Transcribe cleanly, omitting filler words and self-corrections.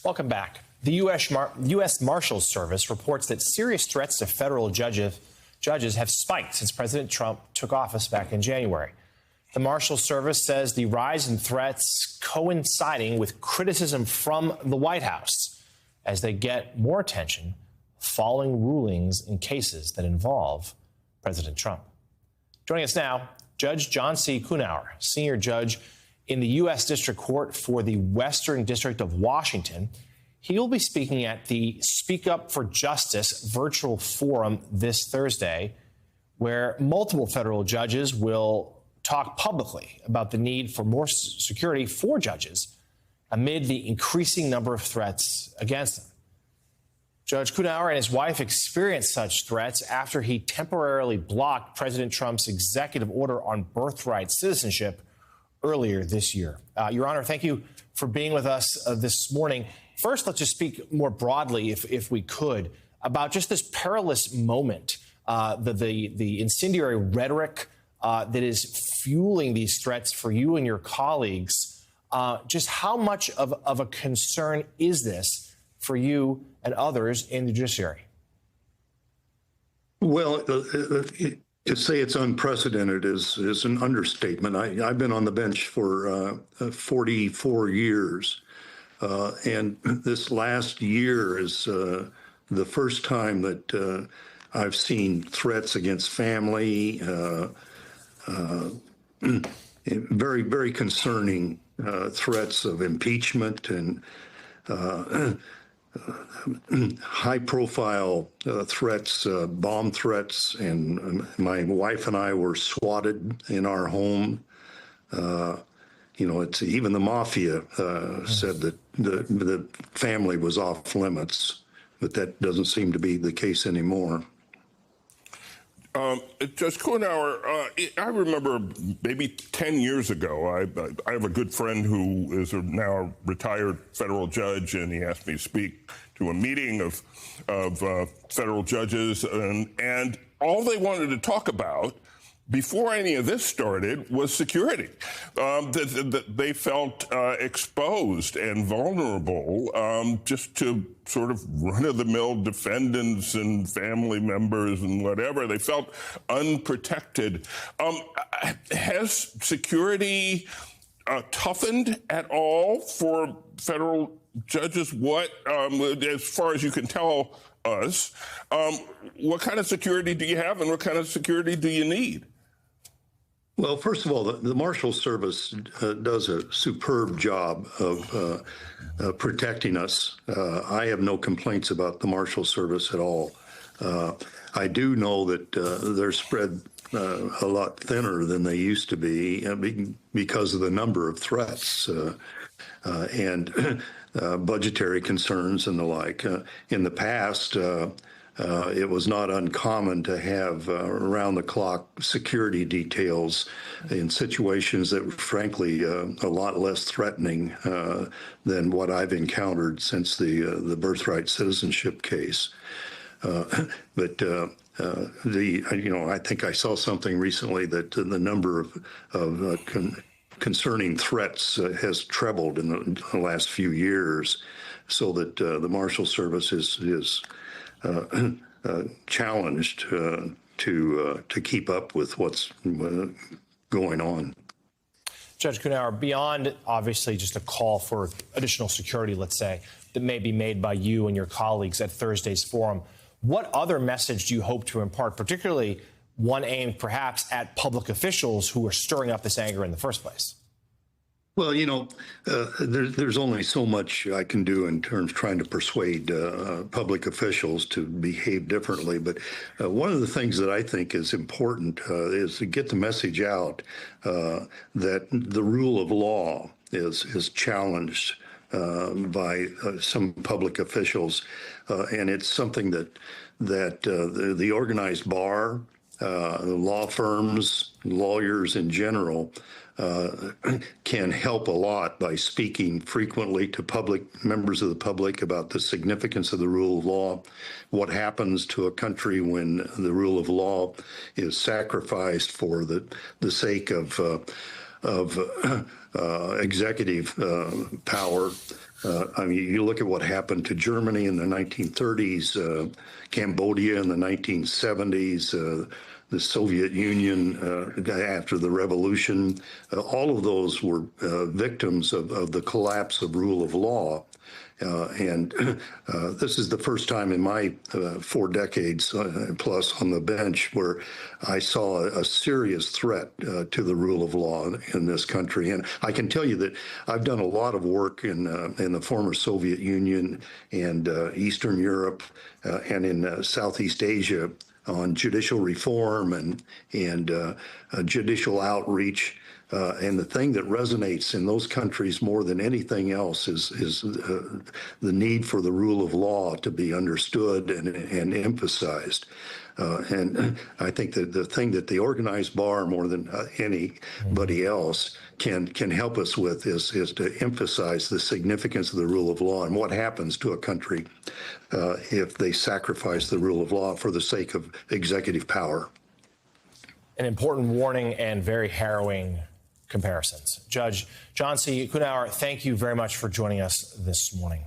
Welcome back. The U.S. Marshals Service reports that serious threats to federal judges have spiked since President Trump took office back in January. The Marshals Service says the rise in threats coinciding with criticism from the White House as they get more attention following rulings in cases that involve President Trump. Joining us now, Judge John C. Kuhnhauer, senior judge in the U.S. District Court for the Western District of Washington. He will be speaking at the Speak Up for Justice virtual forum this Thursday, where multiple federal judges will talk publicly about the need for more security for judges amid the increasing number of threats against them. Judge Kuhnhauer and his wife experienced such threats after he temporarily blocked President Trump's executive order on birthright citizenship earlier this year. Your Honor, thank you for being with us this morning. First, let's just speak more broadly, if we could, about just this perilous moment, the incendiary rhetoric that is fueling these threats for you and your colleagues. Just how much of a concern is this for you and others in the judiciary? Well, to say it's unprecedented is an understatement. I've been on the bench for 44 years, and this last year is the first time that I've seen threats against family, very, very concerning threats of impeachment and high-profile threats, bomb threats, and my wife and I were swatted in our home. It's even the mafia said that the family was off limits, but that doesn't seem to be the case anymore. Judge Kuhnhauer, I remember maybe 10 years ago, I have a good friend who is now a retired federal judge, and he asked me to speak to a meeting of federal judges, and all they wanted to talk about before any of this started was security. They felt exposed and vulnerable just to sort of run-of-the-mill defendants and family members and whatever. They felt unprotected. Has security toughened at all for federal judges? What, as far as you can tell us, what kind of security do you have and what kind of security do you need? Well, first of all, the Marshals Service does a superb job of protecting us. I have no complaints about the Marshals Service at all. I do know that they're spread a lot thinner than they used to be because of the number of threats and budgetary concerns and the like. In the past, it was not uncommon to have around-the-clock security details in situations that were, frankly, a lot less threatening than what I've encountered since the birthright citizenship case. But I think I saw something recently that the number of concerning threats has trebled in the last few years, so that the Marshals Service is challenged to keep up with what's going on. Judge Kuhnhauer, beyond obviously just a call for additional security, let's say, that may be made by you and your colleagues at Thursday's forum, what other message do you hope to impart, particularly one aimed perhaps at public officials who are stirring up this anger in the first place? Well, there's only so much I can do in terms of trying to persuade public officials to behave differently. But one of the things that I think is important is to get the message out that the rule of law is challenged by some public officials, and it's something that the organized bar, the law firms, lawyers in general, can help a lot by speaking frequently to members of the public about the significance of the rule of law, what happens to a country when the rule of law is sacrificed for the sake of executive power. I mean, you look at what happened to Germany in the 1930s, Cambodia in the 1970s, the Soviet Union after the revolution. All of those were victims of the collapse of rule of law. And this is the first time in my 4 decades plus on the bench where I saw a serious threat to the rule of law in this country. And I can tell you that I've done a lot of work in the former Soviet Union and Eastern Europe and in Southeast Asia on judicial reform and judicial outreach. And the thing that resonates in those countries more than anything else is the need for the rule of law to be understood and emphasized. And I think that the thing that the organized bar, more than anybody else, can help us with is to emphasize the significance of the rule of law and what happens to a country if they sacrifice the rule of law for the sake of executive power. An important warning and very harrowing comparisons. Judge John C. Kuhnhauer, thank you very much for joining us this morning.